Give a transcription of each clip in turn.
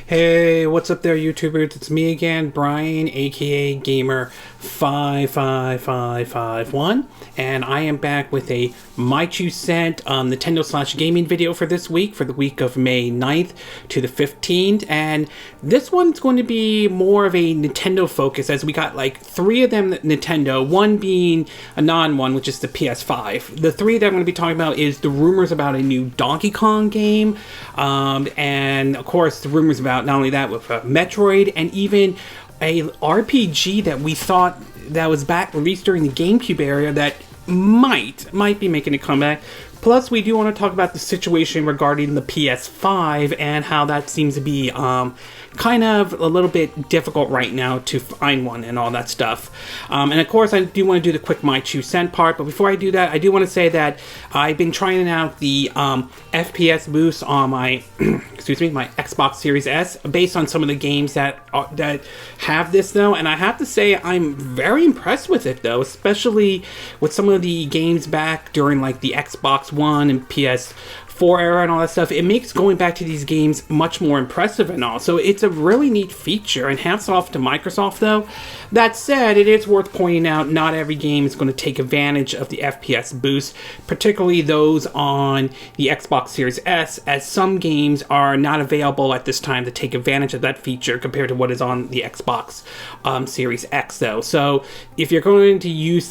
Hey, what's up there, YouTubers? It's me again, Brian, aka Gamer55551, and I am back with a My 2 Cent Nintendo/gaming video for this week, for the week of May 9th to the 15th, and this one's going to be more of a Nintendo focus, as we got like 3 of them Nintendo, one being a non-one, which is the PS5. The 3 that I'm going to be talking about is the rumors about a new Donkey Kong game, and of course the rumors about not only that with Metroid, and even a RPG that we thought that was back released during the Gamecube era that might be making a comeback. Plus, we do want to talk about the situation regarding the PS5 and how that seems to be kind of a little bit difficult right now to find one and all that stuff. And of course, I do want to do the quick My 2 Cent part, but before I do that, I do want to say that I've been trying out the FPS boost on my excuse me, my Xbox Series S based on some of the games that have this though, and I have to say I'm very impressed with it though, especially with some of the games back during like the Xbox One and PS4 era and all that stuff. It makes going back to these games much more impressive and all. So it's a really neat feature, and hats off to Microsoft though. That said, it is worth pointing out not every game is going to take advantage of the FPS boost, particularly those on the Xbox Series S, as some games are not available at this time to take advantage of that feature compared to what is on the Xbox Series X though. So if you're going to you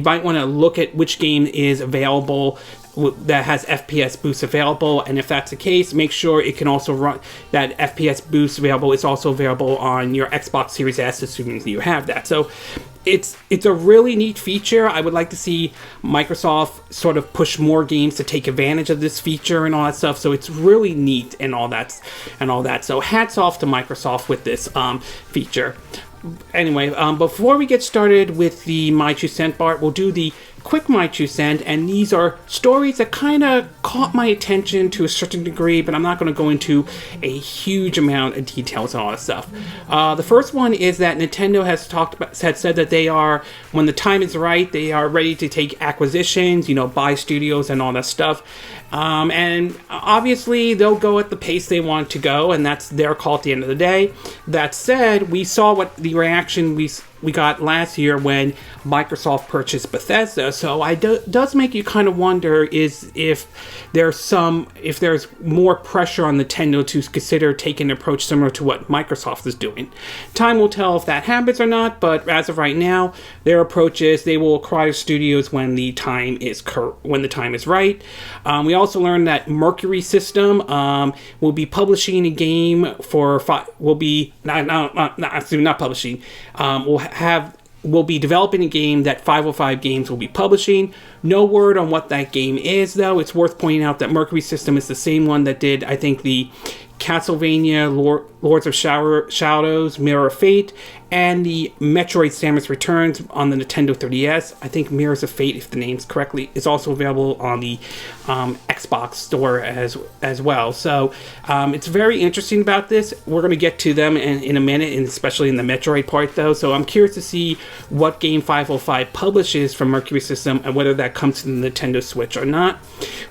might want to look at which game is available that has FPS boost available, and if that's the case, make sure it can also run that FPS boost available is also available on your Xbox Series S, assuming you have that. So it's a really neat feature. I would like to see Microsoft sort of push more games to take advantage of this feature and all that stuff. So it's really neat and all that. So hats off to Microsoft with this feature. Anyway, before we get started with the My 2 Cent part, we'll do the quick My 2 Cent, and these are stories that kind of caught my attention to a certain degree, but I'm not going to go into a huge amount of details and all that stuff. The first one is that Nintendo has said that they are, when the time is right, they are ready to take acquisitions, buy studios and all that stuff. And obviously they'll go at the pace they want to go, and that's their call at the end of the day. That said, we saw what the reaction we got last year when Microsoft purchased Bethesda, so it does make you kind of wonder if there's more pressure on Nintendo to consider taking an approach similar to what Microsoft is doing. Time will tell if that happens or not, but as of right now, their approach is they will acquire studios when the time is right. We also learned that Mercury System will be publishing a game will be developing a game that 505 Games will be publishing. No word on what that game is, though. It's worth pointing out that Mercury System is the same one that did, I think, the Castlevania Lords of Shadows, Mirror of Fate, and the Metroid Samus Returns on the Nintendo 3DS. I think Mirrors of Fate, if the name's correctly, is also available on the Xbox store as well. So it's very interesting about this. We're going to get to them in a minute, and especially in the Metroid part, though. So I'm curious to see what game 505 publishes from Mercury System and whether that comes to the Nintendo Switch or not.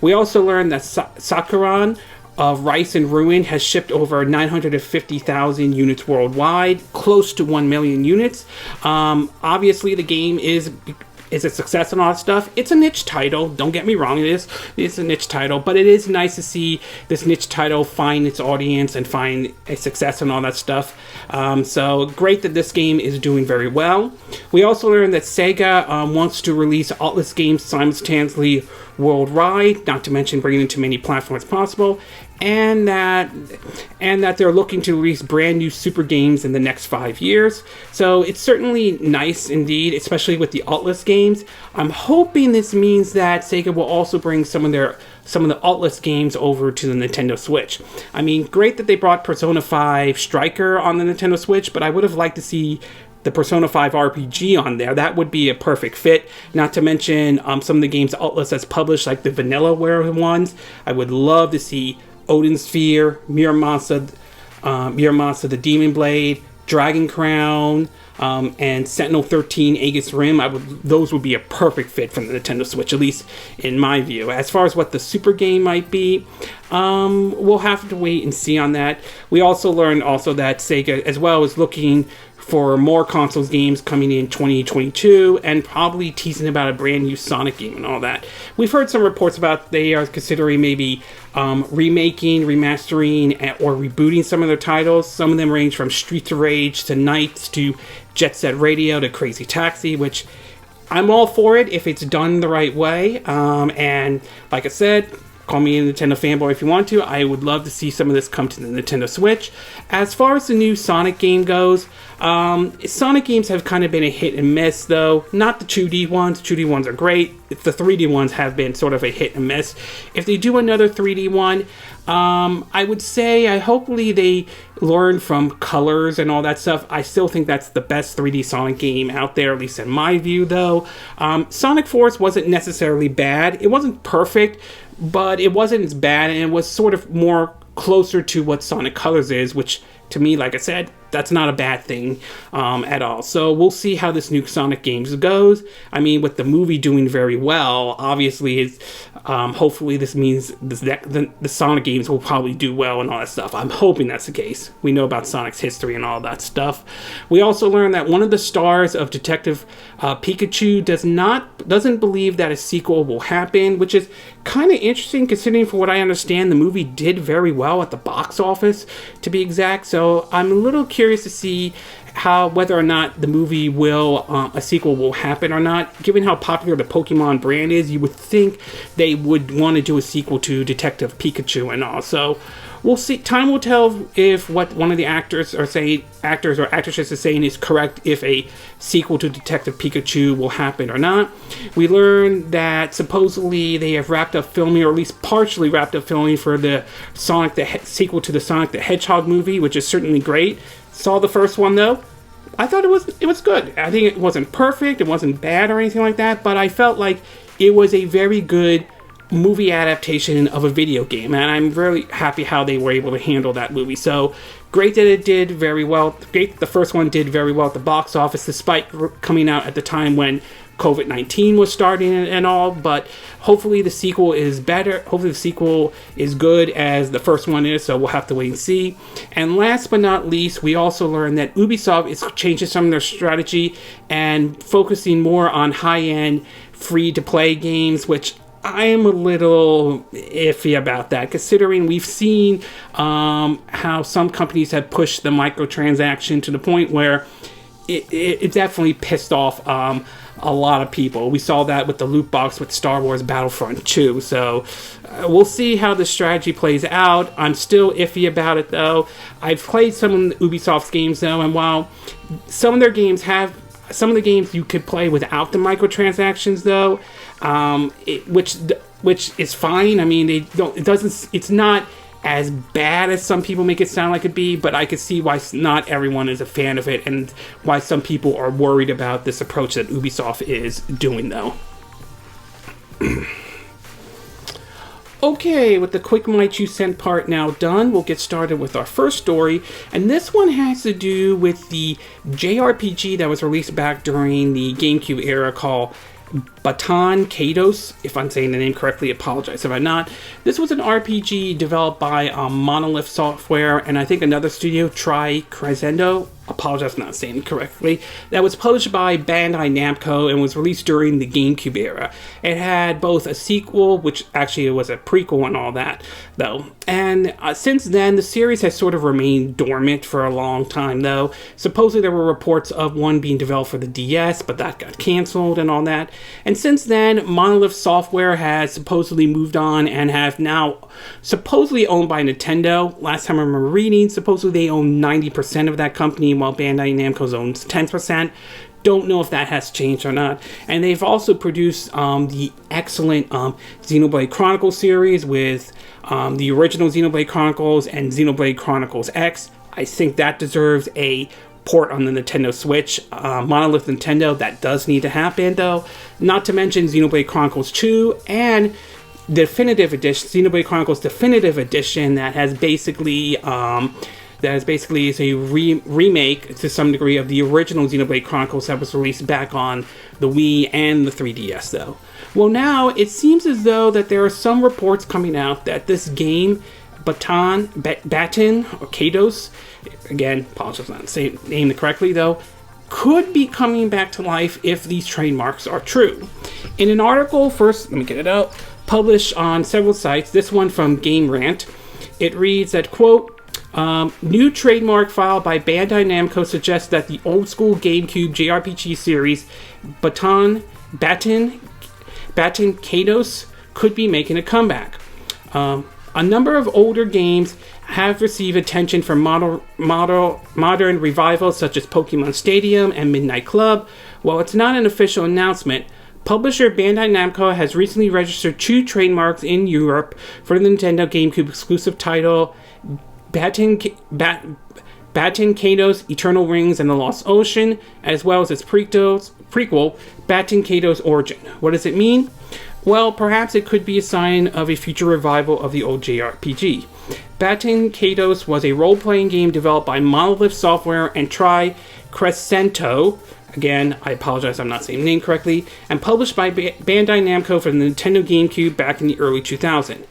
We also learned that Sakuran of Rice and Ruin has shipped over 950,000 units worldwide, close to 1 million units. Obviously, the game is a success and all that stuff. It's a niche title, don't get me wrong, it's a niche title, but it is nice to see this niche title find its audience and find a success and all that stuff. So great that this game is doing very well. We also learned that Sega wants to release Aulx games simultaneously worldwide, not to mention bringing it to many platforms possible, and that they're looking to release brand new super games in the next 5 years. So it's certainly nice indeed, especially with the Aulx games. I'm hoping this means that Sega will also bring some of the Aulx games over to the Nintendo Switch. I mean, great that they brought Persona 5 Striker on the Nintendo Switch, but I would have liked to see the Persona 5 RPG on there. That would be a perfect fit. Not to mention some of the games Aulx has published, like the Vanillaware ones. I would love to see Odin Sphere, Muramasa the Demon Blade, Dragon Crown, and Sentinel 13 Aegis Rim, those would be a perfect fit for the Nintendo Switch, at least in my view. As far as what the Super game might be, we'll have to wait and see on that. We also learned that Sega as well is looking for more consoles games coming in 2022 and probably teasing about a brand new Sonic game and all that. We've heard some reports about they are considering maybe remaking, remastering, or rebooting some of their titles. Some of them range from Streets of Rage to Knights to Jet Set Radio to Crazy Taxi, which I'm all for it if it's done the right way. And like I said, call me a Nintendo fanboy if you want to. I would love to see some of this come to the Nintendo Switch. As far as the new Sonic game goes, Sonic games have kind of been a hit and miss, though. Not the 2D ones. 2D ones are great. The 3D ones have been sort of a hit and miss. If they do another 3D one, I would say hopefully they learn from Colors and all that stuff. I still think that's the best 3D Sonic game out there, at least in my view, though. Sonic Force wasn't necessarily bad. It wasn't perfect, but it wasn't as bad, and it was sort of more closer to what Sonic Colors is, which to me, like I said, that's not a bad thing at all. So we'll see how this new Sonic games goes. I mean, with the movie doing very well, obviously, hopefully this means the Sonic games will probably do well and all that stuff. I'm hoping that's the case. We know about Sonic's history and all that stuff. We also learned that one of the stars of Detective Pikachu doesn't believe that a sequel will happen, which is kind of interesting considering, for what I understand, the movie did very well at the box office, to be exact. So I'm a little curious to see whether or not the movie a sequel will happen or not. Given how popular the Pokemon brand is, you would think they would want to do a sequel to Detective Pikachu and all. So we'll see. Time will tell if what one of the actors or actresses is saying is correct, if a sequel to Detective Pikachu will happen or not. We learned that supposedly they have wrapped up filming, or at least partially wrapped up filming, for the sequel to the Sonic the Hedgehog movie, which is certainly great. Saw the first one though. I thought it was good. I think it wasn't perfect, it wasn't bad or anything like that, but I felt like it was a very good movie adaptation of a video game, and I'm really happy how they were able to handle that movie. So great that it did very well. Great, the first one did very well at the box office, despite coming out at the time when COVID-19 was starting and all. But hopefully the sequel is better. Hopefully the sequel is good as the first one is, so we'll have to wait and see. And last but not least, we also learned that Ubisoft is changing some of their strategy and focusing more on high-end free-to-play games, which I am a little iffy about that, considering we've seen how some companies have pushed the microtransaction to the point where it definitely pissed off a lot of people. We saw that with the loot box with Star Wars Battlefront 2. So we'll see how the strategy plays out. I'm still iffy about it, though. I've played some of Ubisoft's games, though, and while some of their games some of the games you could play without the microtransactions, though, which is fine. I mean, it's not as bad as some people make it sound like it'd be, but I could see why not everyone is a fan of it, and why some people are worried about this approach that Ubisoft is doing, though. Okay, with the quick My 2 cent part now done, we'll get started with our first story, and this one has to do with the JRPG that was released back during the Gamecube era called Baten Kaitos. If I'm saying the name correctly, apologize if I'm not. This was an RPG developed by Monolith Software and I think another studio, Crescendo. Apologize for not saying it correctly. That was published by Bandai Namco and was released during the GameCube era. It had both a sequel, which actually was a prequel and all that, though. And since then, the series has sort of remained dormant for a long time, though. Supposedly there were reports of one being developed for the DS, but that got canceled and all that. And since then, Monolith Software has supposedly moved on and have now supposedly owned by Nintendo. Last time I remember reading, supposedly they own 90% of that company, while Bandai Namco owns 10%. Don't know if that has changed or not. And they've also produced the excellent Xenoblade Chronicles series with the original Xenoblade Chronicles and Xenoblade Chronicles X. I think that deserves a port on the Nintendo Switch. Monolith Nintendo, that does need to happen, though. Not to mention Xenoblade Chronicles 2 and Definitive Edition, Xenoblade Chronicles Definitive Edition, that has basically that is basically a remake to some degree of the original Xenoblade Chronicles that was released back on the Wii and the 3DS, though. Well, now it seems as though that there are some reports coming out that this game, Baten Kaitos, again, apologize for not saying the name correctly, though, could be coming back to life if these trademarks are true. In an article, first, let me get it out, published on several sites, this one from Game Rant, it reads that, quote, new trademark filed by Bandai Namco suggests that the old school GameCube JRPG series Baten Kaitos could be making a comeback. A number of older games have received attention from modern revivals such as Pokemon Stadium and Midnight Club. While it's not an official announcement, publisher Bandai Namco has recently registered 2 trademarks in Europe for the Nintendo GameCube exclusive title Baten Kaitos Eternal Rings and the Lost Ocean, as well as its prequel, Baten Kaitos Origin. What does it mean? Well, perhaps it could be a sign of a future revival of the old JRPG. Baten Kaitos was a role-playing game developed by Monolith Software and Cents.to, again, I apologize I'm not saying the name correctly, and published by Bandai Namco for the Nintendo GameCube back in the early 2000s.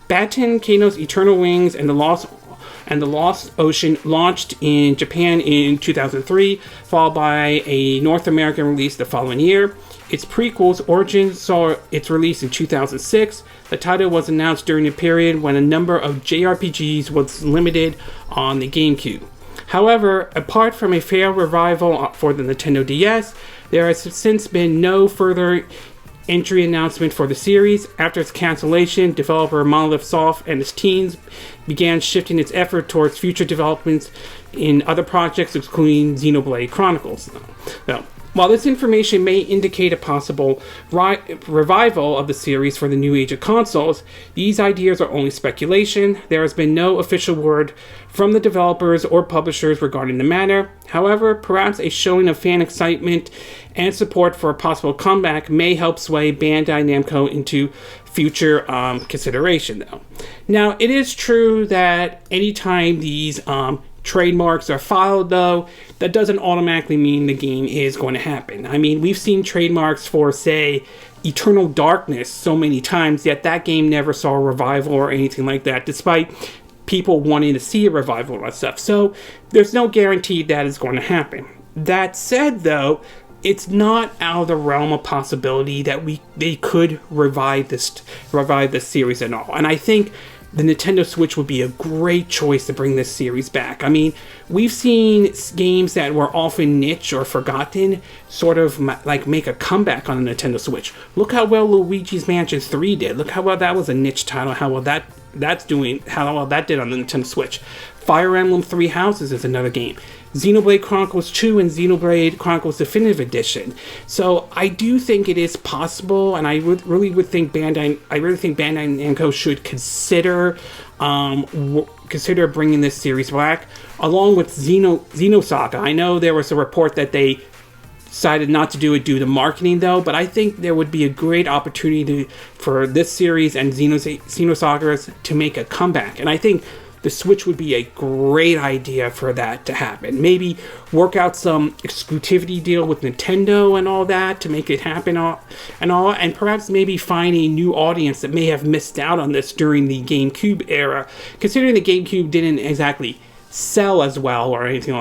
Baten Kaitos Eternal Rings and the Lost Ocean launched in Japan in 2003, followed by a North American release the following year. Its prequel's Origin saw its release in 2006. The title was announced during a period when a number of JRPGs was limited on the GameCube. However, apart from a failed revival for the Nintendo DS, there has since been no further entry announcement for the series. After its cancellation, developer Monolith Soft and its teams began shifting its effort towards future developments in other projects, including Xenoblade Chronicles. Now, while this information may indicate a possible revival of the series for the new age of consoles, these ideas are only speculation. There has been no official word from the developers or publishers regarding the matter. However, perhaps a showing of fan excitement and support for a possible comeback may help sway Bandai Namco into future consideration, though. Now, it is true that anytime these trademarks are filed, though, that doesn't automatically mean the game is going to happen. I mean, we've seen trademarks for, say, Eternal Darkness so many times, yet that game never saw a revival or anything like that, despite people wanting to see a revival and stuff. So there's no guarantee that is going to happen. That said, though, it's not out of the realm of possibility that they could revive this series and all. And I think the Nintendo Switch would be a great choice to bring this series back. I mean, we've seen games that were often niche or forgotten sort of like make a comeback on the Nintendo Switch. Look how well Luigi's Mansion 3 did. Look how well that was a niche title, how well that did on the Nintendo Switch. Fire Emblem Three Houses is another game. Xenoblade Chronicles 2 and Xenoblade Chronicles Definitive Edition. So I do think it is possible, and I really think Bandai Namco should consider bringing this series back, along with Xenosaga. I know there was a report that they decided not to do it due to marketing, though, but I think there would be a great opportunity for this series and Xenosaga to make a comeback, and I think the Switch would be a great idea for that to happen. Maybe work out some exclusivity deal with Nintendo and all that to make it happen and perhaps maybe find a new audience that may have missed out on this during the GameCube era, considering the GameCube didn't exactly sell as well or anything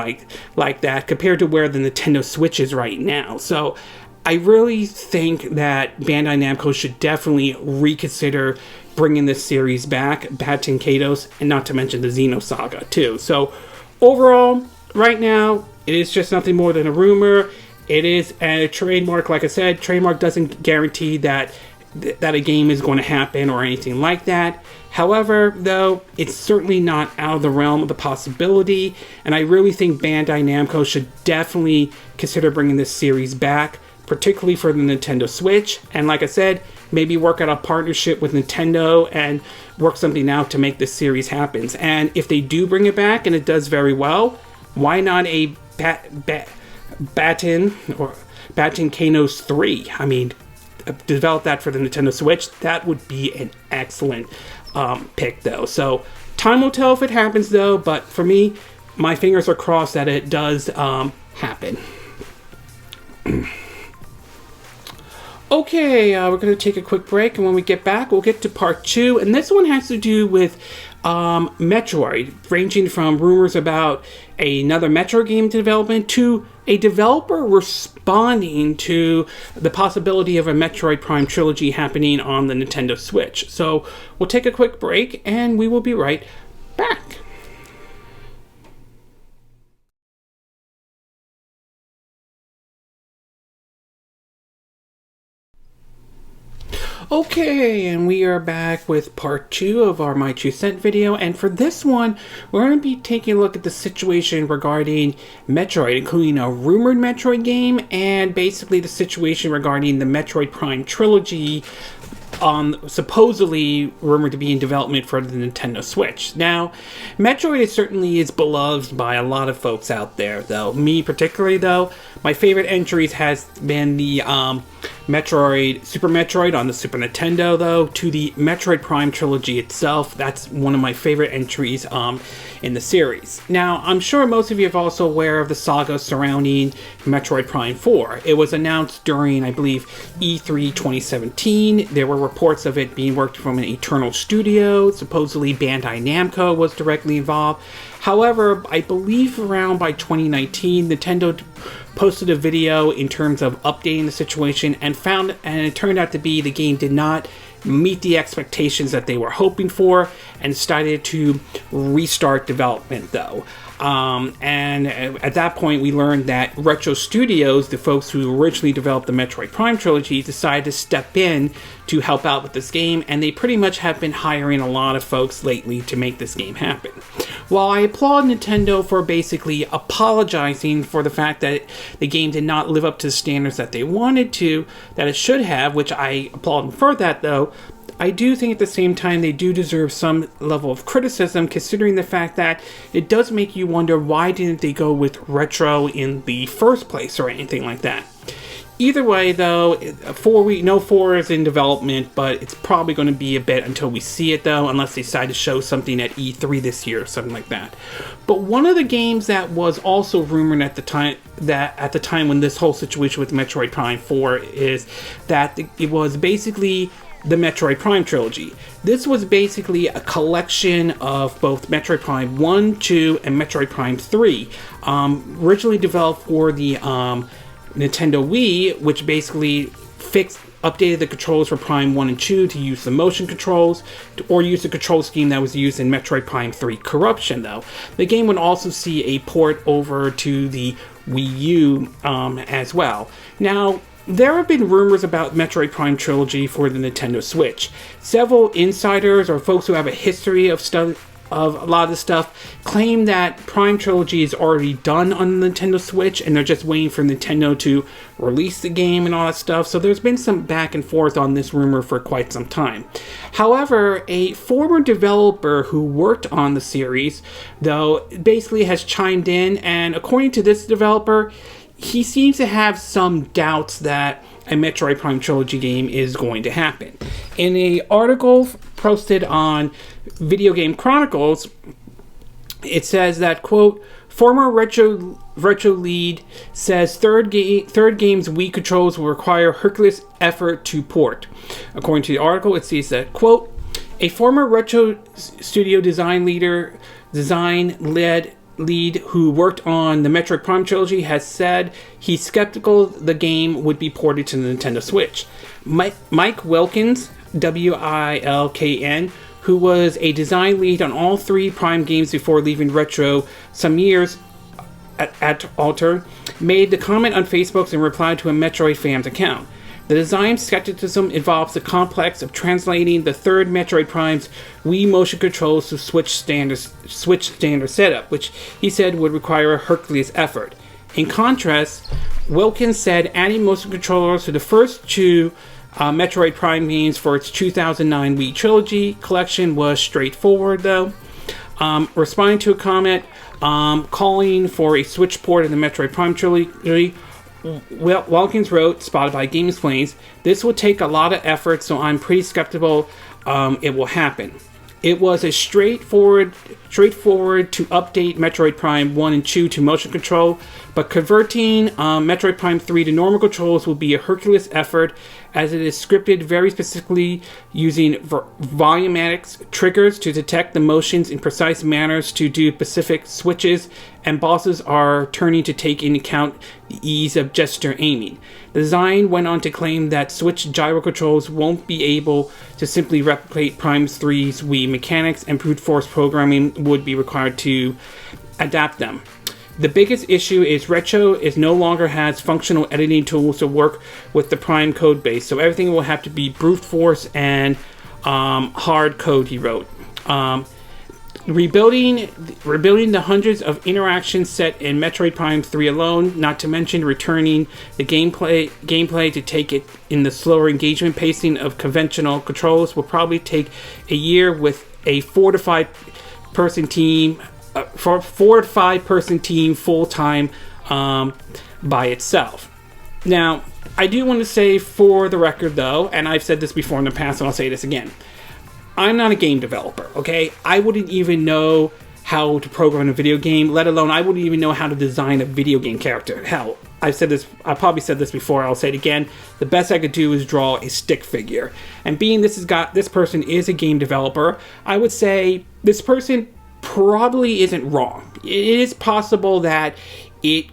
like that compared to where the Nintendo Switch is right now. So I really think that Bandai Namco should definitely reconsider bringing this series back, Baten Kaitos, and not to mention the Xenosaga too. So overall, right now, it is just nothing more than a rumor. It is a trademark. Like I said, trademark doesn't guarantee that a game is going to happen or anything like that. However, though, it's certainly not out of the realm of the possibility, and I really think Bandai Namco should definitely consider bringing this series back, particularly for the Nintendo Switch. And like I said, maybe work out a partnership with Nintendo and work something out to make this series happen. And if they do bring it back and it does very well, why not a Baten Kaitos 3? I mean, develop that for the Nintendo Switch. That would be an excellent pick, though. So Time will tell if it happens, though, but for me, my fingers are crossed that it does happen. Okay, we're going to take a quick break, and when we get back, we'll get to part 2, and this one has to do with Metroid, ranging from rumors about another Metroid game development to a developer responding to the possibility of a Metroid Prime Trilogy happening on the Nintendo Switch. So we'll take a quick break, and we will be right back. Okay, and we are back with part 2 of our My 2 Cent video, and for this one, we're going to be taking a look at the situation regarding Metroid, including a rumored Metroid game, and basically the situation regarding the Metroid Prime Trilogy, supposedly rumored to be in development for the Nintendo Switch. Now, Metroid certainly is beloved by a lot of folks out there, though. Me particularly, though, my favorite entries has been the Metroid, Super Metroid on the Super Nintendo, though, to the Metroid Prime Trilogy itself. That's one of my favorite entries in the series. Now, I'm sure most of you are also aware of the saga surrounding Metroid Prime 4. It was announced during, I believe, E3 2017. There were reports of it being worked from an Eternal Studio. Supposedly, Bandai Namco was directly involved. However, I believe around by 2019, Nintendo posted a video in terms of updating the situation and it turned out to be the game did not meet the expectations that they were hoping for and decided to restart development, though. And at that point, we learned that Retro Studios, the folks who originally developed the Metroid Prime Trilogy, decided to step in to help out with this game, and they pretty much have been hiring a lot of folks lately to make this game happen. While I applaud Nintendo for basically apologizing for the fact that the game did not live up to the standards that they wanted to, that it should have, which I applaud them for that, though, I do think at the same time they do deserve some level of criticism, considering the fact that it does make you wonder why didn't they go with retro in the first place or anything like that. Either way, though, 4 is in development, but it's probably going to be a bit until we see it, though, unless they decide to show something at E3 this year or something like that. But one of the games that was also rumored at the time when this whole situation with Metroid Prime 4 is that it was basically the Metroid Prime Trilogy. This was basically a collection of both Metroid Prime 1, 2, and Metroid Prime 3, originally developed for the Nintendo Wii, which basically updated the controls for Prime 1 and 2 to use the motion controls, or use the control scheme that was used in Metroid Prime 3 Corruption, though. The game would also see a port over to the Wii U as well. Now, there have been rumors about Metroid Prime Trilogy for the Nintendo Switch. Several insiders or folks who have a history of a lot of this stuff claim that Prime Trilogy is already done on the Nintendo Switch and they're just waiting for Nintendo to release the game and all that stuff. So there's been some back and forth on this rumor for quite some time. However, a former developer who worked on the series, though, basically has chimed in, and according to this developer, he seems to have some doubts that a Metroid Prime Trilogy game is going to happen. In an article posted on Video Game Chronicles, it says that, quote, former retro lead says third game's Wii controls will require Herculean effort to port. According to the article, it says that, quote, a former Retro Studio lead who worked on the Metroid Prime Trilogy has said he's skeptical the game would be ported to the Nintendo Switch. Mike Wilkins, W-I-L-K-N, who was a design lead on all 3 Prime games before leaving Retro some years at Alter, made the comment on Facebook in reply to a Metroid fans account. The design skepticism involves the complex of translating the third Metroid Prime's Wii motion controls to Switch standard setup, which he said would require a Herculean effort. In contrast, Wilkins said adding motion controllers to the first 2 Metroid Prime games for its 2009 Wii Trilogy collection was straightforward, though. Responding to a comment calling for a Switch port of the Metroid Prime Trilogy, Wilkins wrote, spotted by Game Explains, this will take a lot of effort, so I'm pretty skeptical it will happen. It was a straightforward to update Metroid Prime 1 and 2 to motion control, but converting Metroid Prime 3 to normal controls will be a Herculean effort, as it is scripted very specifically using volumetric triggers to detect the motions in precise manners to do specific switches, and bosses are turning to take into account the ease of gesture aiming. The design went on to claim that Switch gyro controls won't be able to simply replicate Prime 3's Wii mechanics, and brute force programming would be required to adapt them. The biggest issue is Retro no longer has functional editing tools to work with the Prime code base, so everything will have to be brute force and hard code, he wrote. Rebuilding the hundreds of interactions set in Metroid Prime 3 alone, not to mention returning the gameplay to take it in the slower engagement pacing of conventional controls, will probably take a year with a 4 to 5 person team full-time by itself. Now, I do want to say for the record though, and I've said this before in the past and I'll say this again, I'm not a game developer, okay? I wouldn't even know how to program a video game, let alone I wouldn't even know how to design a video game character. Hell, I probably said this before, I'll say it again, the best I could do is draw a stick figure. And being this person is a game developer, I would say this person probably isn't wrong. It is possible that it's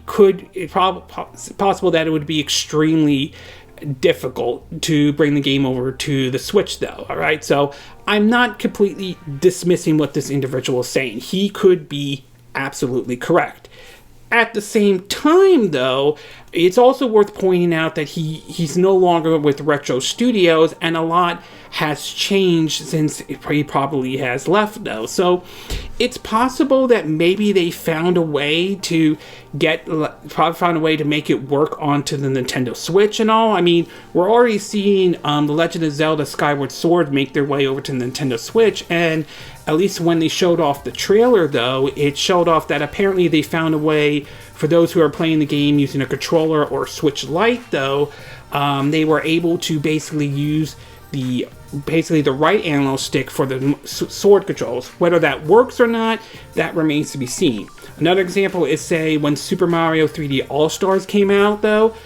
possible that it would be extremely difficult to bring the game over to the Switch though, alright? So I'm not completely dismissing what this individual is saying. He could be absolutely correct. At the same time though, it's also worth pointing out that he's no longer with Retro Studios, and a lot has changed since he probably has left though. So it's possible that maybe they found a way to make it work onto the Nintendo Switch and all. I mean, we're already seeing The Legend of Zelda Skyward Sword make their way over to the Nintendo Switch, and at least when they showed off the trailer though, it showed off that apparently they found a way for those who are playing the game using a controller or Switch Lite though, they were able to basically use the right analog stick for the sword controls. Whether that works or not, that remains to be seen. Another example is, say, when Super Mario 3D All-Stars came out though,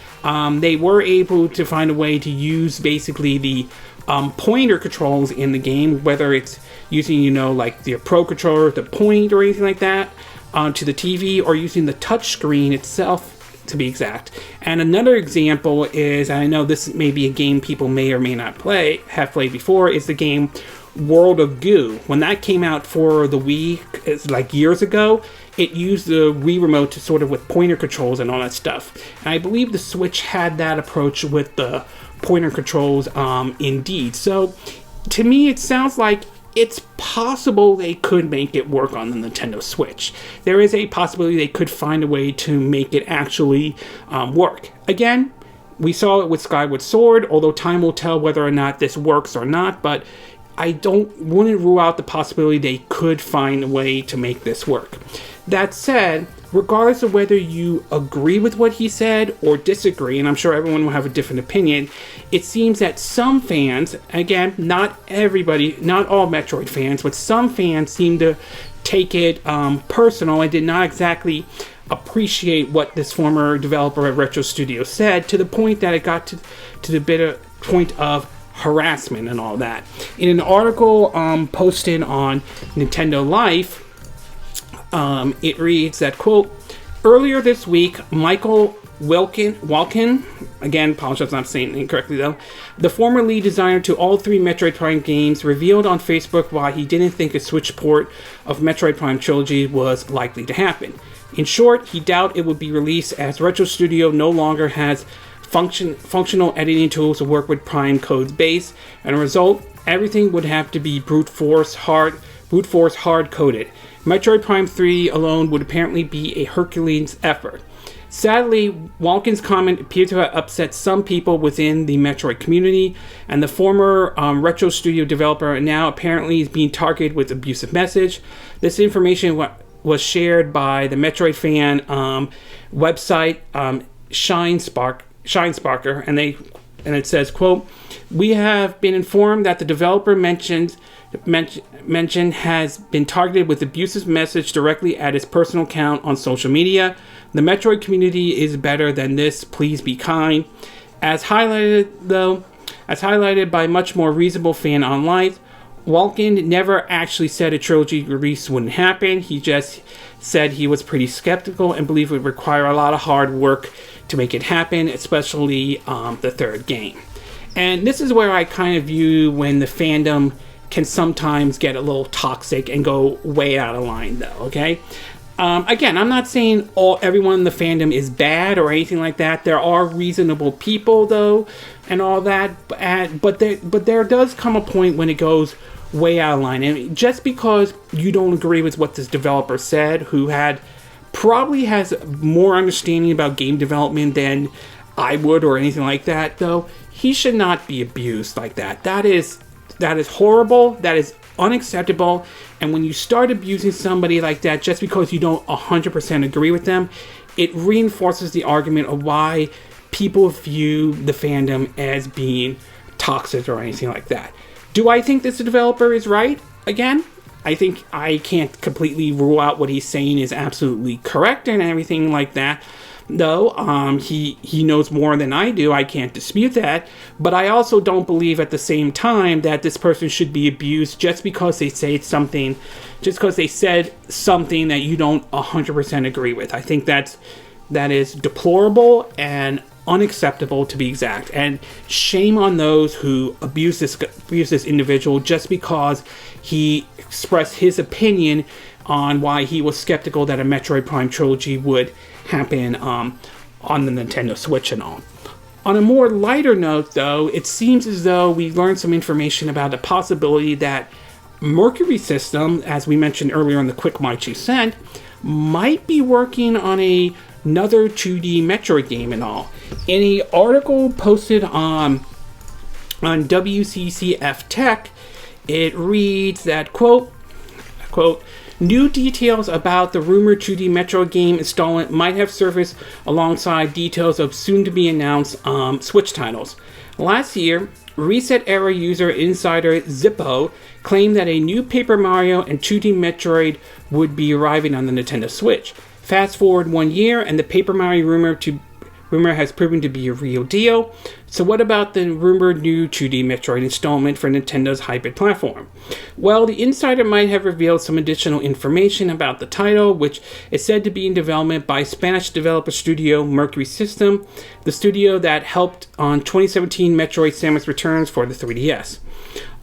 they were able to find a way to use basically the pointer controls in the game, whether it's using, like the Pro Controller to point or anything like that, onto the TV, or using the touch screen itself, to be exact. And another example is, and I know this may be a game people may or may not have played before, is the game World of Goo. When that came out for the Wii, like years ago, it used the Wii remote to sort of with pointer controls and all that stuff. And I believe the Switch had that approach with the pointer controls indeed. So to me, it sounds like it's possible they could make it work on the Nintendo Switch. There is a possibility they could find a way to make it actually work. Again, we saw it with Skyward Sword, although time will tell whether or not this works or not, but I wouldn't rule out the possibility they could find a way to make this work. That said, regardless of whether you agree with what he said or disagree, and I'm sure everyone will have a different opinion, it seems that some fans, again, not everybody, not all Metroid fans, but some fans seem to take it personal and did not exactly appreciate what this former developer at Retro Studio said, to the point that it got to the bitter point of harassment and all that. In an article posted on Nintendo Life, it reads that, quote, earlier this week, Michael Walken, again, apologize if I'm saying it incorrectly though, the former lead designer to all 3 Metroid Prime games, revealed on Facebook why he didn't think a Switch port of Metroid Prime Trilogy was likely to happen. In short, he doubted it would be released as Retro Studio no longer has functional editing tools to work with Prime code's base, and as a result, everything would have to be brute force hard coded. Metroid Prime 3 alone would apparently be a Herculean effort. Sadly, Walken's comment appeared to have upset some people within the Metroid community, and the former Retro Studio developer now apparently is being targeted with abusive message. This information was shared by the Metroid fan website Shinesparker, and they and it says, quote, "We have been informed that the developer mentioned has been targeted with abusive message directly at his personal account on social media. The Metroid community is better than this. Please be kind." As highlighted by much more reasonable fan online, Walken never actually said a trilogy release wouldn't happen. He just said he was pretty skeptical and believed it would require a lot of hard work to make it happen, especially the third game. And this is where I kind of view when the fandom can sometimes get a little toxic and go way out of line, though, okay? Again, I'm not saying everyone in the fandom is bad or anything like that. There are reasonable people, though, and all that. But there does come a point when it goes way out of line. And just because you don't agree with what this developer said, who probably has more understanding about game development than I would or anything like that, though, he should not be abused like that. That is horrible. That is unacceptable. And when you start abusing somebody like that just because you don't 100% agree with them, it reinforces the argument of why people view the fandom as being toxic or anything like that. Do I think this developer is right? Again, I think I can't completely rule out what he's saying is absolutely correct and everything like that. Though he knows more than I do, I can't dispute that. But I also don't believe at the same time that this person should be abused just because they said something that you don't 100% agree with. I think that is deplorable and unacceptable, to be exact. And shame on those who abuse this individual just because he expressed his opinion on why he was skeptical that a Metroid Prime Trilogy would happen on the Nintendo Switch and all. On a more lighter note, though, it seems as though we learned some information about the possibility that Mercury System, as we mentioned earlier in the quick My 2 Cent, might be working on another 2D Metroid game and all. In an article posted on WCCF Tech, it reads that, quote, "New details about the rumored 2D Metroid game installment might have surfaced alongside details of soon-to-be-announced Switch titles. Last year, Reset Era user insider Zippo claimed that a new Paper Mario and 2D Metroid would be arriving on the Nintendo Switch. Fast forward 1 year, and the Paper Mario rumor has proven to be a real deal. So what about the rumored new 2D Metroid installment for Nintendo's hybrid platform? Well, the insider might have revealed some additional information about the title, which is said to be in development by Spanish developer studio Mercury System, the studio that helped on 2017 Metroid Samus Returns for the 3DS.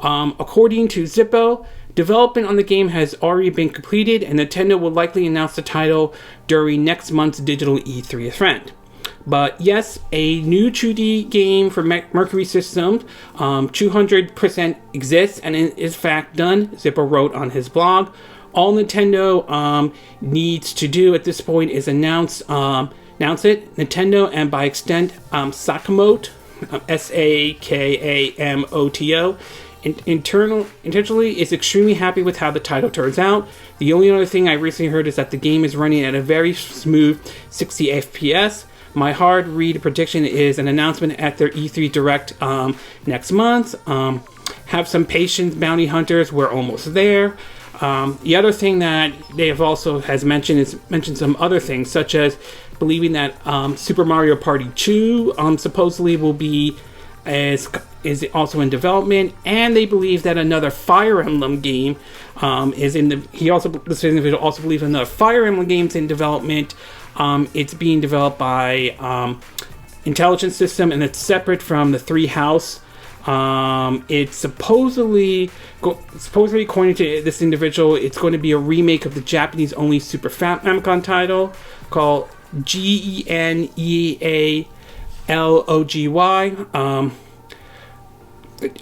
According to Zippo, development on the game has already been completed, and Nintendo will likely announce the title during next month's digital E3 event. But yes, a new 2D game for Mercury Systems, 200% exists and is in fact done, Zippo wrote on his blog. All Nintendo needs to do at this point is announce it. Nintendo, and by extent, Sakamoto, Sakamoto, intentionally is extremely happy with how the title turns out. The only other thing I recently heard is that the game is running at a very smooth 60 FPS. My hard read prediction is an announcement at their E3 Direct next month. Have some patience, bounty hunters. We're almost there. The other thing that they have also has mentioned some other things, such as believing that Super Mario Party 2 supposedly will be is also in development, and they believe that another Fire Emblem game is in the. This individual also believes another Fire Emblem game is in development. It's being developed by Intelligent System, and it's separate from the Three House. It's supposedly according to this individual, it's going to be a remake of the Japanese-only Super Famicom title called Genealogy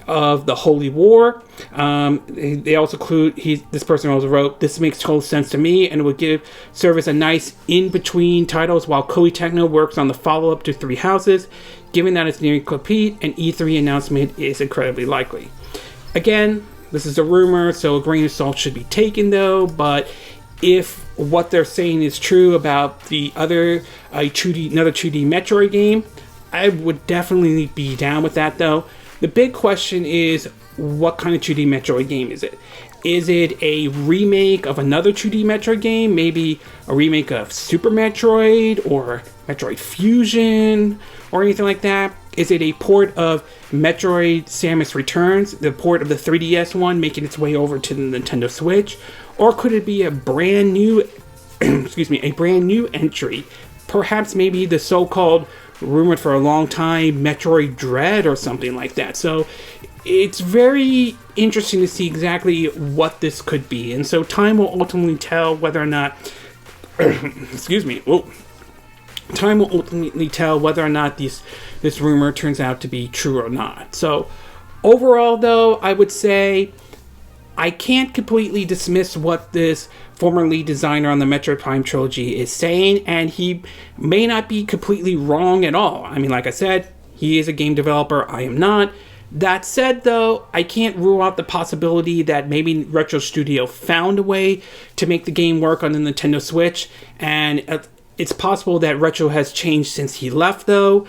of the Holy War. They also include, this person also wrote, "This makes total sense to me, and it would serve as a nice in-between titles while Koei Tecmo works on the follow-up to Three Houses. Given that it's nearing complete, an E3 announcement is incredibly likely." Again, this is a rumor, so a grain of salt should be taken, though. But if what they're saying is true about the other another 2D Metroid game, I would definitely be down with that, though. The big question is, what kind of 2D Metroid game is it? Is it a remake of another 2D Metroid game? Maybe a remake of Super Metroid or Metroid Fusion or anything like that? Is it a port of Metroid Samus Returns, the port of the 3DS one, making its way over to the Nintendo Switch? Or could it be a brand new, a brand new entry? Perhaps maybe the so-called, rumored for a long time, Metroid Dread or something like that. So it's very interesting to see exactly what this could be. And so time will ultimately tell whether or not, time will ultimately tell whether or not this rumor turns out to be true or not. So overall, though, I would say I can't completely dismiss what this former lead designer on the Metroid Prime Trilogy is saying, and he may not be completely wrong at all. I mean, like I said, he is a game developer, I am not. That said, though, I can't rule out the possibility that maybe Retro Studio found a way to make the game work on the Nintendo Switch, and it's possible that Retro has changed since he left, though.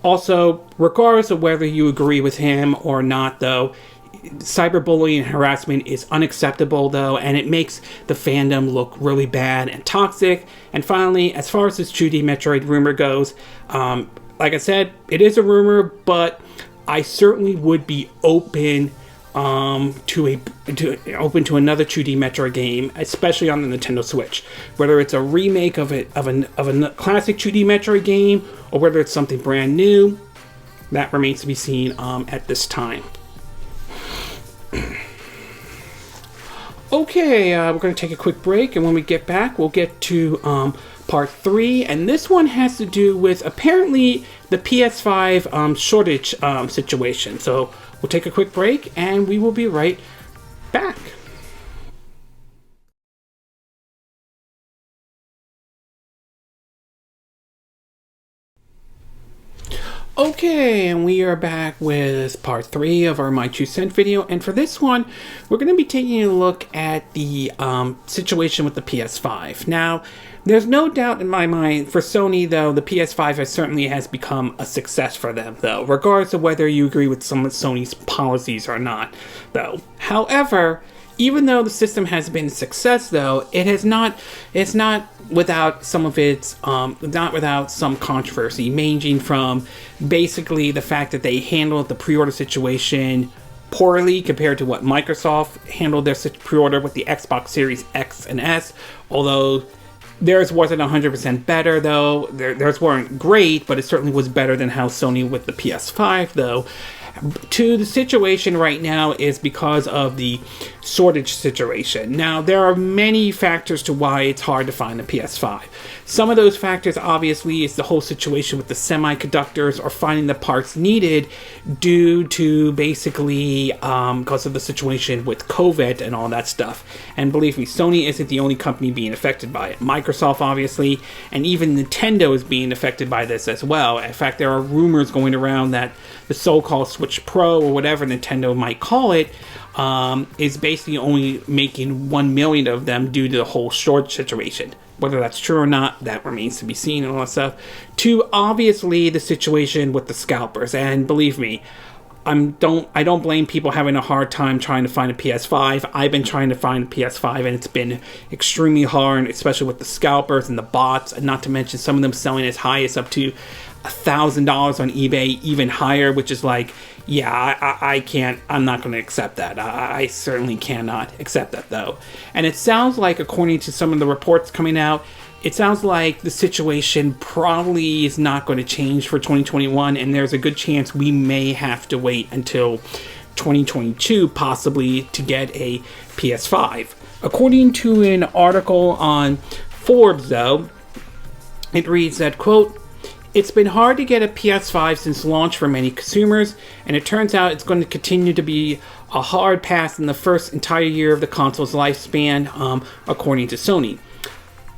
Also, regardless of whether you agree with him or not, though, cyberbullying and harassment is unacceptable, though, and it makes the fandom look really bad and toxic. And finally, as far as this 2D Metroid rumor goes, like I said, it is a rumor, but I certainly would be open to another 2D Metroid game, especially on the Nintendo Switch. Whether it's a remake of a classic 2D Metroid game, or whether it's something brand new, that remains to be seen at this time. Okay, we're going to take a quick break, and when we get back, we'll get to part 3, and this one has to do with apparently the PS5 shortage situation. So we'll take a quick break, and we will be right back. Okay, and we are back with part 3 of our My 2 Cent video, and for this one, we're going to be taking a look at the situation with the PS5. Now, there's no doubt in my mind, for Sony, though, the PS5 certainly has become a success for them, though, regardless of whether you agree with some of Sony's policies or not, though. However, even though the system has been a success, though, it's not without some of its, not without some controversy, ranging from basically the fact that they handled the pre-order situation poorly compared to what Microsoft handled their pre-order with the Xbox Series X and S, although theirs wasn't 100% better, though. Theirs weren't great, but it certainly was better than how Sony with the PS5, though. To the situation right now is because of the shortage situation. Now, there are many factors to why it's hard to find a PS5. Some of those factors, obviously, is the whole situation with the semiconductors or finding the parts needed due to basically because of the situation with COVID and all that stuff. And believe me, Sony isn't the only company being affected by it. Microsoft, obviously, and even Nintendo is being affected by this as well. In fact, there are rumors going around that the so-called Switch Pro, or whatever Nintendo might call it, is basically only making 1 million of them due to the whole shortage situation. Whether that's true or not, that remains to be seen and all that stuff. To obviously the situation with the scalpers, and believe me, I don't blame people having a hard time trying to find a PS5. I've been trying to find a PS5, and it's been extremely hard, especially with the scalpers and the bots, and not to mention some of them selling as high as up to $1,000 on eBay, even higher, which is like, yeah, I can't, I'm not going to accept that. I certainly cannot accept that, though. And it sounds like, according to some of the reports coming out, it sounds like the situation probably is not going to change for 2021, and there's a good chance we may have to wait until 2022, possibly, to get a PS5. According to an article on Forbes, though, it reads that, quote, "It's been hard to get a PS5 since launch for many consumers, and it turns out it's going to continue to be a hard pass in the first entire year of the console's lifespan, according to Sony.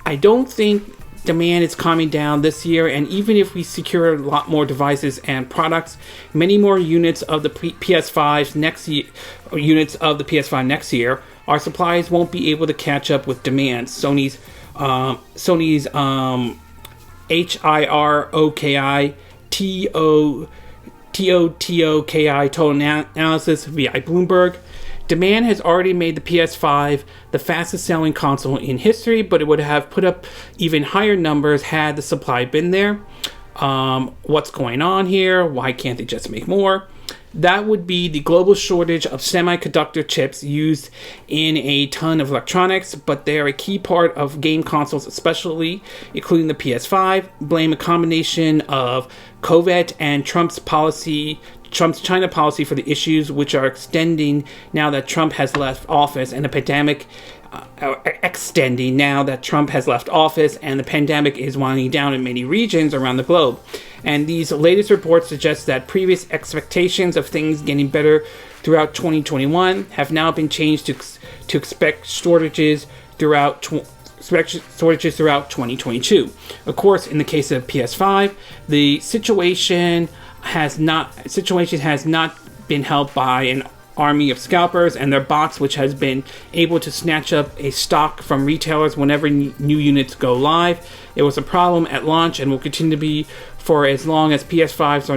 I don't think demand is calming down this year, and even if we secure a lot more devices and products, many more units of the PS5 next year, our suppliers won't be able to catch up with demand." Sony's HIROKI TOTOKI total analysis via Bloomberg. Demand has already made the PS5 the fastest selling console in history, but it would have put up even higher numbers had the supply been there. What's going on here? Why can't they just make more? That would be the global shortage of semiconductor chips used in a ton of electronics, but they are a key part of game consoles, especially including the PS5. Blame a combination of COVID and Trump's China policy for the issues, which are extending now that Trump has left office, and the pandemic extending now that Trump has left office and the pandemic is winding down in many regions around the globe. And these latest reports suggest that previous expectations of things getting better throughout 2021 have now been changed to expect shortages throughout 2022. Of course, in the case of PS5, the situation has not been helped by an army of scalpers and their bots, which has been able to snatch up a stock from retailers whenever new units go live. It was a problem at launch and will continue to be for as long as PS5s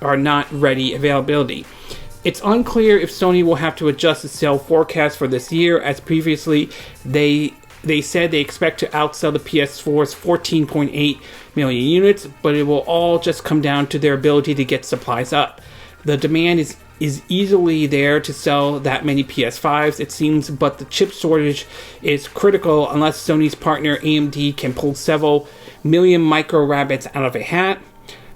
are not ready availability. It's unclear if Sony will have to adjust the sale forecast for this year, as previously they said they expect to outsell the PS4's 14.8 million units, but it will all just come down to their ability to get supplies up. The demand is easily there to sell that many PS5s, it seems, but the chip shortage is critical unless Sony's partner AMD can pull several million micro rabbits out of a hat.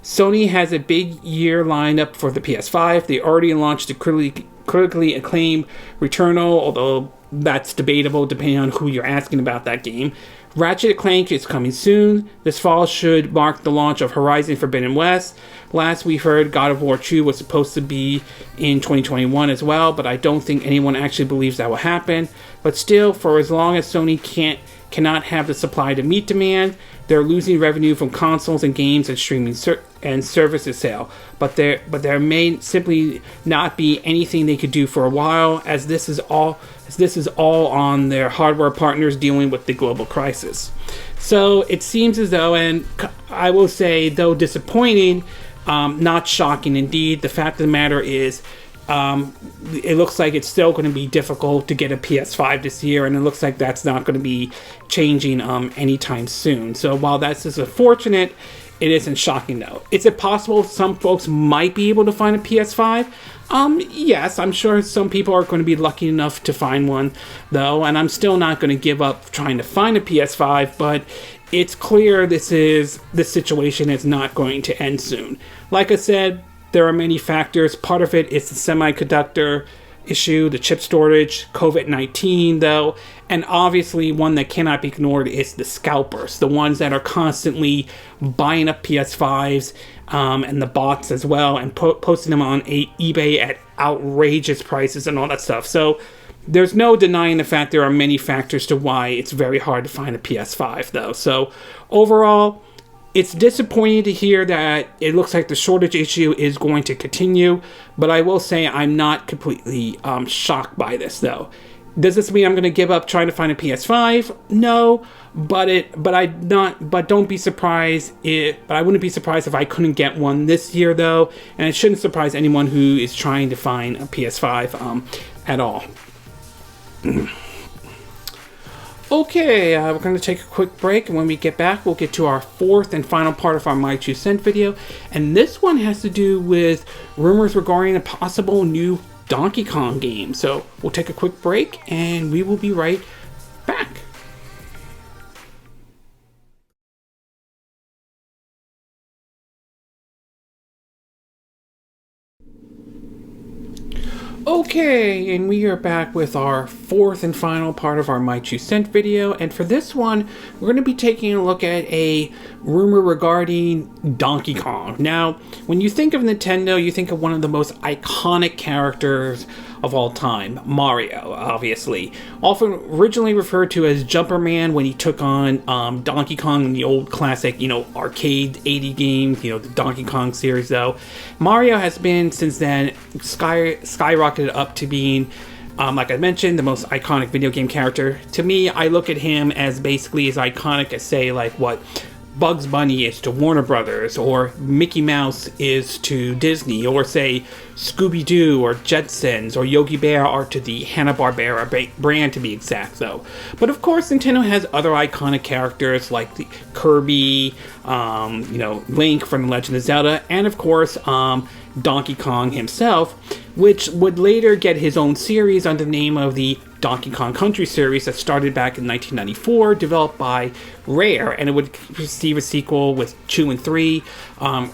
Sony has a big year lined up for the PS5. They already launched the critically acclaimed Returnal, although that's debatable depending on who you're asking about that game. Ratchet & Clank is coming soon. This fall should mark the launch of Horizon Forbidden West. Last we heard, God of War 2 was supposed to be in 2021 as well, but I don't think anyone actually believes that will happen. But still, for as long as Sony cannot have the supply to meet demand, they're losing revenue from consoles and games and streaming and services sale. But there may simply not be anything they could do for a while, as this is all on their hardware partners dealing with the global crisis. So it seems as though, and I will say, though disappointing, not shocking indeed, the fact of the matter is, it looks like it's still going to be difficult to get a PS5 this year, and it looks like that's not going to be changing anytime soon. So while that's just unfortunate, it isn't shocking though. Is it possible some folks might be able to find a PS5? Yes, I'm sure some people are going to be lucky enough to find one though, and I'm still not going to give up trying to find a PS5, but it's clear this situation is not going to end soon. Like I said, there are many factors. Part of it is the semiconductor issue, the chip shortage, COVID-19 though, and obviously one that cannot be ignored is the scalpers, the ones that are constantly buying up PS5s and the bots as well, and posting them on eBay at outrageous prices and all that stuff. So there's no denying the fact there are many factors to why it's very hard to find a PS5 though. So overall, it's disappointing to hear that it looks like the shortage issue is going to continue, but I will say I'm not completely shocked by this though. Does this mean I'm going to give up trying to find a PS5? No, but don't be surprised but I wouldn't be surprised if I couldn't get one this year though, and it shouldn't surprise anyone who is trying to find a PS5 at all. Okay, we're going to take a quick break, and when we get back, we'll get to our fourth and final part of our My 2 Cent video, and this one has to do with rumors regarding a possible new Donkey Kong game. So we'll take a quick break, and we will be right back. Okay, and we are back with our fourth and final part of our My 2 Cent video, and for this one, we're going to be taking a look at a rumor regarding Donkey Kong. Now, when you think of Nintendo, you think of one of the most iconic characters of all time, Mario, obviously. Often originally referred to as Jumper Man when he took on Donkey Kong in the old classic, arcade 80 games, the Donkey Kong series though. Mario has been, since then, skyrocketed up to being, like I mentioned, the most iconic video game character. To me, I look at him as basically as iconic as, say, like what Bugs Bunny is to Warner Brothers, or Mickey Mouse is to Disney, or say Scooby-Doo or Jetsons or Yogi Bear are to the Hanna-Barbera brand, to be exact, though. But of course, Nintendo has other iconic characters like the Kirby, Link from The Legend of Zelda, and of course, Donkey Kong himself, which would later get his own series under the name of the Donkey Kong Country series that started back in 1994, developed by Rare, and it would receive a sequel with 2 and 3,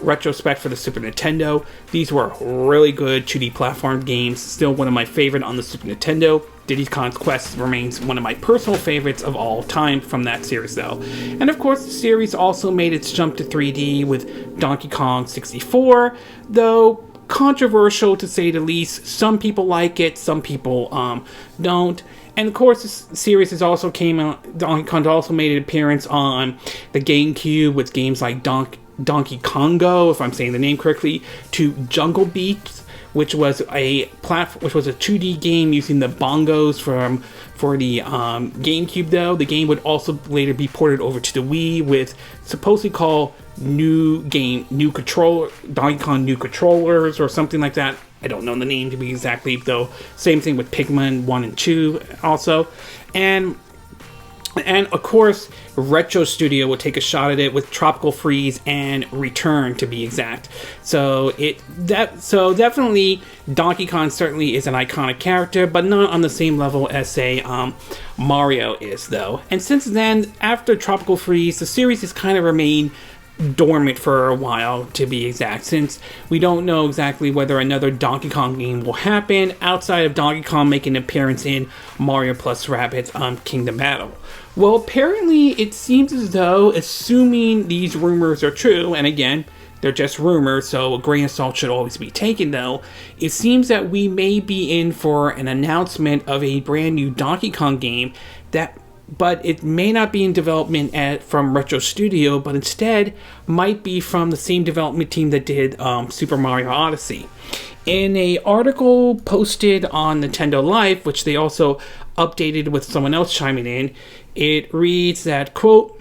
retrospect for the Super Nintendo. These were really good 2D platform games, still one of my favorite on the Super Nintendo. Diddy's Kong's Quest remains one of my personal favorites of all time from that series, though. And of course, the series also made its jump to 3D with Donkey Kong 64, though controversial to say the least. Some people like it, some people don't. And of course, this series has also Donkey Kong also made an appearance on the GameCube with games like Donkey Kongo, if I'm saying the name correctly, to Jungle Beat, which was a 2D game using the bongos for the GameCube. Though the game would also later be ported over to the Wii with supposedly called Donkey Kong New Controllers or something like that. I don't know the name to be exactly, though. Same thing with Pikmin 1 and 2 also. And of course, Retro Studio will take a shot at it with Tropical Freeze and Return, to be exact. So definitely Donkey Kong certainly is an iconic character, but not on the same level as, say, Mario is, though. And since then, after Tropical Freeze, the series has kind of remained dormant for a while, to be exact, since we don't know exactly whether another Donkey Kong game will happen outside of Donkey Kong making an appearance in Mario plus Rabbids Kingdom Battle. Well, apparently it seems as though, assuming these rumors are true, and again, they're just rumors, so a grain of salt should always be taken, though, it seems that we may be in for an announcement of a brand new Donkey Kong game but it may not be in development from Retro Studio, but instead might be from the same development team that did Super Mario Odyssey. In an article posted on Nintendo Life, which they also updated with someone else chiming in, it reads that, quote,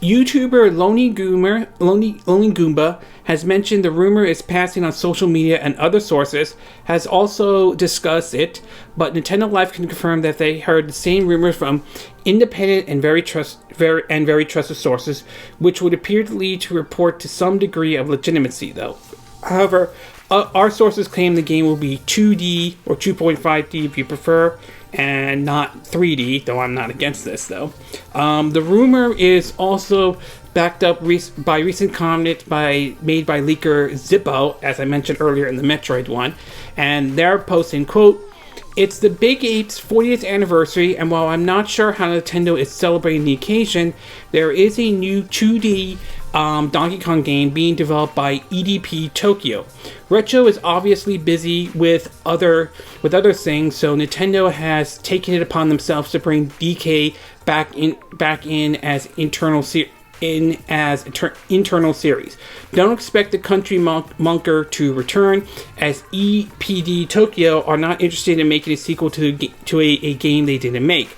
YouTuber Lonely Goomba has mentioned the rumor is passing on social media, and other sources has also discussed it, but Nintendo Life can confirm that they heard the same rumors from independent and very trusted sources, which would appear to lead to report to some degree of legitimacy, though. However, our sources claim the game will be 2D or 2.5D if you prefer, and not 3D, though I'm not against this, though. The rumor is also backed up by recent comment made by leaker Zippo, as I mentioned earlier in the Metroid one, and they're posting, quote, it's the Big 8's 40th anniversary, and while I'm not sure how Nintendo is celebrating the occasion, there is a new 2D Donkey Kong game being developed by EDP Tokyo. Retro is obviously busy with other things, so Nintendo has taken it upon themselves to bring DK back in as internal series. Don't expect the Country Monker to return, as EPD Tokyo are not interested in making a sequel to a game they didn't make.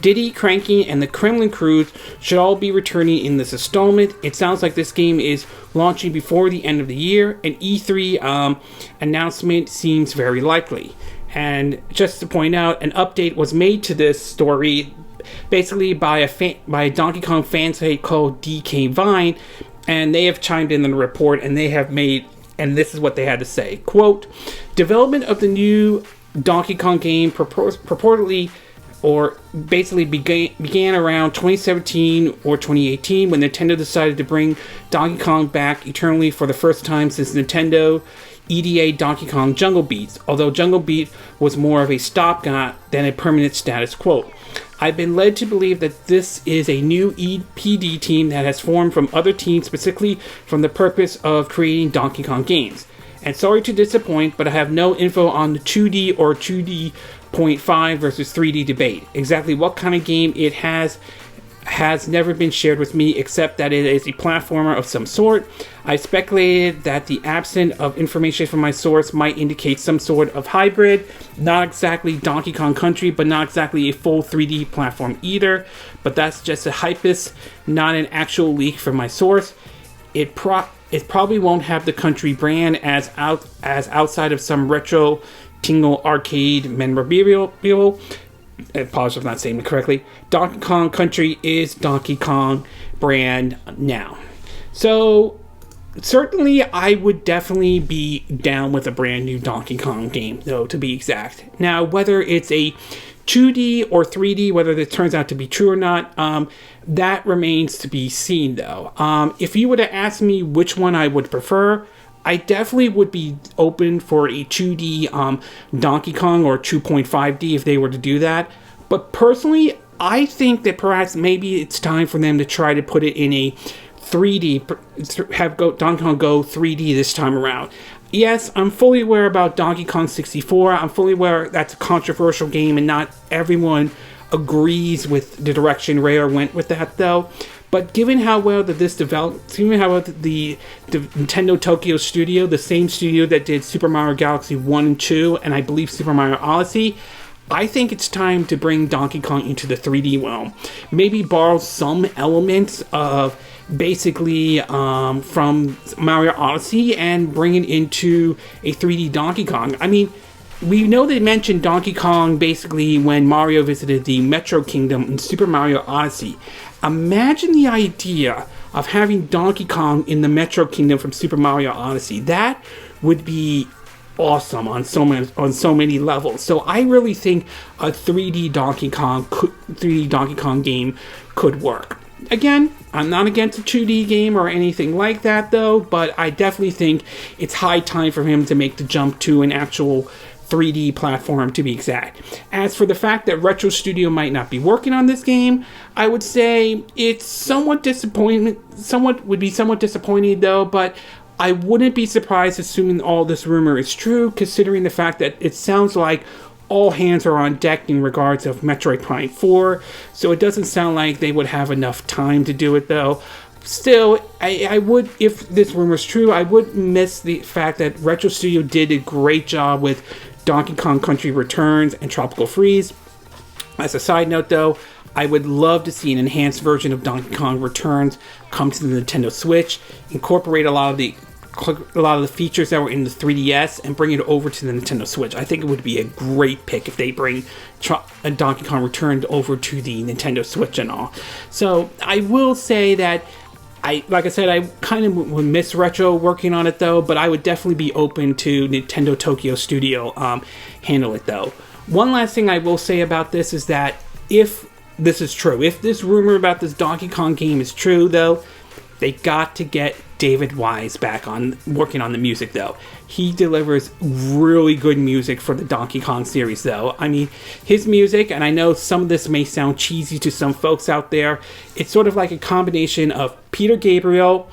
Diddy, Cranky, and the Kremlin crews should all be returning in this installment. It sounds like this game is launching before the end of the year. An E3 announcement seems very likely. And just to point out, an update was made to this story basically by a Donkey Kong fan site called DK Vine, and they have chimed in on the report, and this is what they had to say. Quote, development of the new Donkey Kong game purportedly or basically began around 2017 or 2018 when Nintendo decided to bring Donkey Kong back eternally for the first time since Nintendo EDA Donkey Kong Jungle Beat, although Jungle Beat was more of a stopgap than a permanent status quo. I've been led to believe that this is a new EPD team that has formed from other teams specifically from the purpose of creating Donkey Kong games. And sorry to disappoint, but I have no info on the 2D or 2D.5 versus 3D debate. Exactly what kind of game it has has never been shared with me except that it is a platformer of some sort. I speculated that the absence of information from my source might indicate some sort of hybrid, not exactly Donkey Kong Country, but not exactly a full 3D platform either. But that's just a hypus, not an actual leak from my source. It probably won't have the Country brand as outside of some retro tingle arcade memorabilia. I apologize if I'm not saying it correctly. Donkey Kong Country is Donkey Kong brand now. So, certainly I would definitely be down with a brand new Donkey Kong game, though, to be exact. Now, whether it's a 2D or 3D, whether this turns out to be true or not, that remains to be seen, though. If you were to ask me which one I would prefer, I definitely would be open for a 2D Donkey Kong or 2.5D if they were to do that. But personally, I think that perhaps maybe it's time for them to try to put it in a 3D, have Donkey Kong go 3D this time around. Yes, I'm fully aware about Donkey Kong 64. I'm fully aware that's a controversial game and not everyone agrees with the direction Rare went with that, though. But given how well that this developed, given how well the Nintendo Tokyo Studio, the same studio that did Super Mario Galaxy 1 and 2, and I believe Super Mario Odyssey, I think it's time to bring Donkey Kong into the 3D realm. Maybe borrow some elements of basically from Mario Odyssey and bring it into a 3D Donkey Kong. I mean, we know they mentioned Donkey Kong basically when Mario visited the Metro Kingdom in Super Mario Odyssey. Imagine the idea of having Donkey Kong in the Metro Kingdom from Super Mario Odyssey. That would be awesome on so many levels. So I really think a 3D Donkey Kong game could work. Again, I'm not against a 2D game or anything like that, though, but I definitely think it's high time for him to make the jump to an actual 3D platform, to be exact. As for the fact that Retro Studio might not be working on this game, I would say it's somewhat disappointing, somewhat disappointing though, but I wouldn't be surprised assuming all this rumor is true, considering the fact that it sounds like all hands are on deck in regards of Metroid Prime 4, so it doesn't sound like they would have enough time to do it though. Still, I would, if this rumor is true, I would miss the fact that Retro Studio did a great job with Donkey Kong Country Returns and Tropical Freeze. As a side note though, I would love to see an enhanced version of Donkey Kong Returns come to the Nintendo Switch, incorporate a lot of the features that were in the 3DS and bring it over to the Nintendo Switch. I think it would be a great pick if they bring Donkey Kong Returns over to the Nintendo Switch and all. So I will say that like I said, I kind of would miss Retro working on it though, but I would definitely be open to Nintendo Tokyo Studio handle it though. One last thing I will say about this is that if this is true, if this rumor about this Donkey Kong game is true though, they got to get David Wise back on working on the music though. He delivers really good music for the Donkey Kong series though. I mean, his music, and I know some of this may sound cheesy to some folks out there, it's sort of like a combination of Peter Gabriel,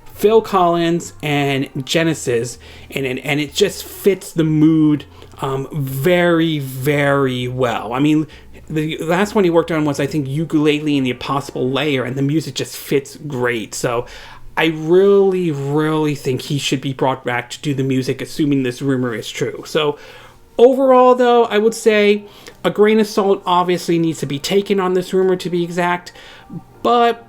Phil Collins, and Genesis, and it just fits the mood very, very well. I mean, the last one he worked on was, I think, Ukulele and the Impossible Layer, and the music just fits great. So I really, really think he should be brought back to do the music, assuming this rumor is true. So overall, though, I would say a grain of salt obviously needs to be taken on this rumor, to be exact. But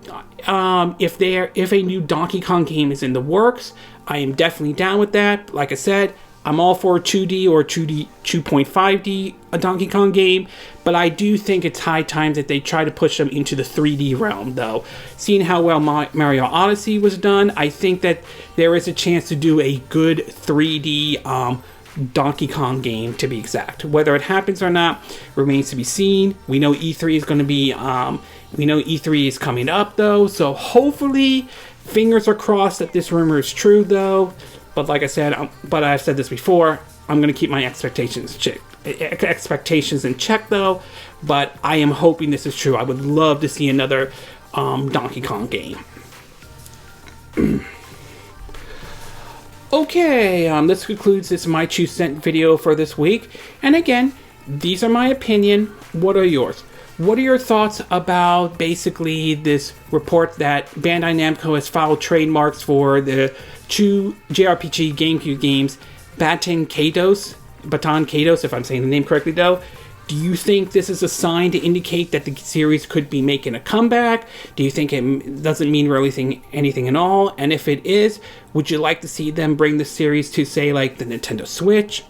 if a new Donkey Kong game is in the works, I am definitely down with that. Like I said, I'm all for a 2D or 2.5D a Donkey Kong game, but I do think it's high time that they try to push them into the 3D realm, though. Seeing how well Mario Odyssey was done, I think that there is a chance to do a good 3D Donkey Kong game, to be exact. Whether it happens or not remains to be seen. We know E3 is going to be, E3 is coming up, though, so hopefully, fingers are crossed that this rumor is true, though. But like I said, I've said this before, I'm going to keep my expectations in check, though. But I am hoping this is true. I would love to see another Donkey Kong game. Okay, this concludes this My 2 Cent video for this week. And again, these are my opinion. What are yours? What are your thoughts about basically this report that Bandai Namco has filed trademarks for the two JRPG GameCube games, Baten Kaitos, if I'm saying the name correctly though? Do you think this is a sign to indicate that the series could be making a comeback? Do you think it doesn't mean really anything at all? And if it is, would you like to see them bring the series to, say, like the Nintendo Switch?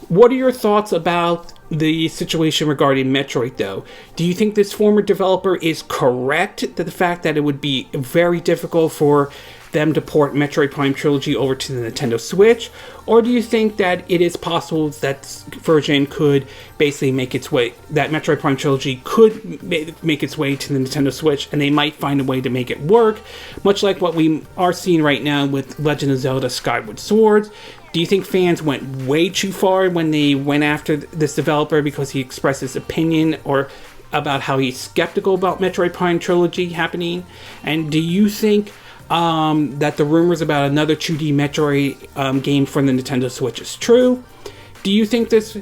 What are your thoughts about the situation regarding Metroid.to? Do you think this former developer is correct that the fact that it would be very difficult for them to port Metroid Prime Trilogy over to the Nintendo Switch? Or do you think that it is possible that this version could basically make its way, that Metroid Prime Trilogy could make its way to the Nintendo Switch, and they might find a way to make it work, much like what we are seeing right now with Legend of Zelda Skyward Sword? Do you think fans went way too far when they went after this developer because he expressed his opinion or about how he's skeptical about Metroid Prime Trilogy happening? And do you think that the rumors about another 2D Metroid game for the Nintendo Switch is true? Do you think this?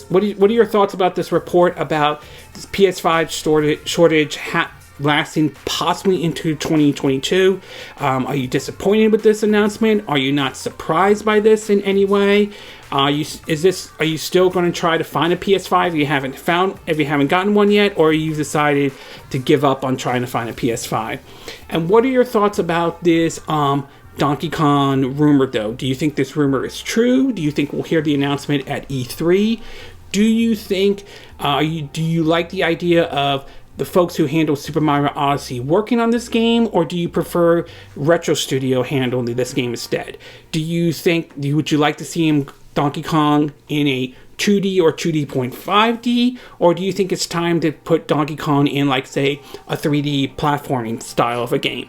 What are your thoughts about this report about this PS5 shortage lasting possibly into 2022? Are you disappointed with this announcement? Are you not surprised by this in any way? Are you still going to try to find a PS5 if you haven't gotten one yet, or you decided to give up on trying to find a PS5? And what are your thoughts about this Donkey Kong rumor though? Do you think this rumor is true? Do you think we'll hear the announcement at E3? Do you think do you like the idea of the folks who handle Super Mario Odyssey working on this game, or do you prefer Retro Studio handling this game instead? Would you like to see Donkey Kong in a 2D or 2D.5D, or do you think it's time to put Donkey Kong in, like, say, a 3D platforming style of a game?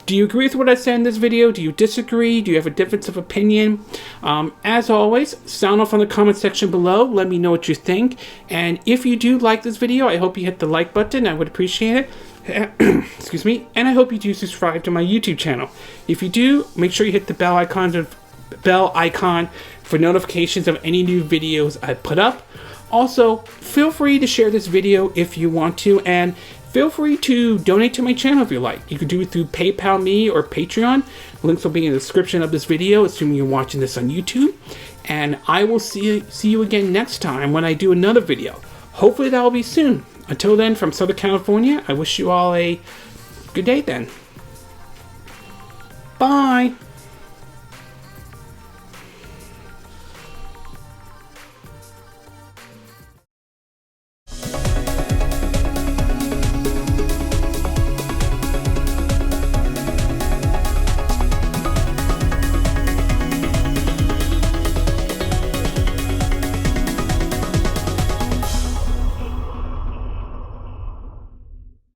Do you agree with what I said in this video? Do you disagree? Do you have a difference of opinion? As always, sound off on the comment section below. Let me know what you think. And if you do like this video, I hope you hit the like button. I would appreciate it. Excuse me. And I hope you do subscribe to my YouTube channel. If you do, make sure you hit the bell icon for notifications of any new videos I put up. Also, feel free to share this video if you want to, and feel free to donate to my channel if you like. You can do it through PayPal Me or Patreon. Links will be in the description of this video, assuming you're watching this on YouTube. And I will see you again next time when I do another video. Hopefully that will be soon. Until then, from Southern California, I wish you all a good day then. Bye!